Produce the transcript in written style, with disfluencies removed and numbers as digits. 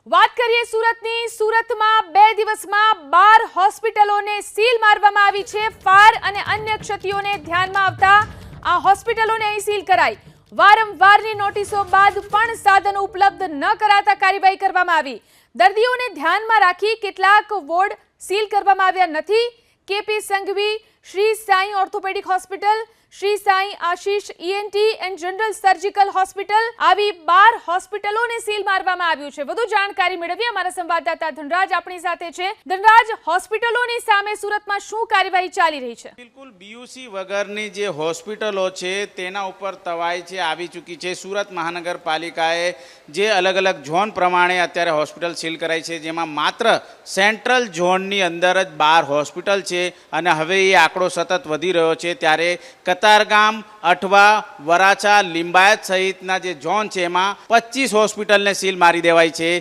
વાત કરીએ સુરતની। સુરતમાં 2 દિવસમાં 12 હોસ્પિટલોને સીલ મારવામાં આવી છે। ફાયર અને અન્ય ક્ષતિઓને ધ્યાનમાં આવતા આ હોસ્પિટલોને અહીં સીલ કરાઈ। વારંવારની નોટિસો બાદ પણ સાધનો ઉપલબ્ધ ન કરાતા કાર્યવાહી કરવામાં આવી। દર્દીઓને ધ્યાનમાં રાખી કેટલાક વોર્ડ સીલ કરવામાં આવ્યા નથી। KP Sanghvi Shri Sai orthopaedic hospital, Shri Sai Ashish ENT and general surgical hospital, આવી 12 હોસ્પિટલોને સીલ મારવામાં આવ્યું છે। વધુ જાણકારી મેળવીએ અમારા સંવાદદાતા ધનરાજ આપણી સાથે છે। ધનરાજ, હોસ્પિટલોની સામે સુરતમાં શું કાર્યવાહી ચાલી રહી છે? બિલકુલ બીયુસી વગરની જે હોસ્પિટલો છે તેના ઉપર તવાઈ છે આવી ચૂકી છે। સુરત મહાનગરપાલિકાએ જે અલગ અલગ ઝોન પ્રમાણે અત્યારે હોસ્પિટલ સીલ કરાઈ છે, જેમાં માત્ર સેન્ટ્રલ ઝોનની અંદર જ 12 હોસ્પિટલ છે અને હવે એ આંકડો સતત વધી રહ્યો છે। ત્યારે કતારગામ, અઠવા, વરાછા, લિંબાયત સહિતના જે ઝોન છે એમાં 25 હોસ્પિટલને સીલ મારી દેવાઈ છે।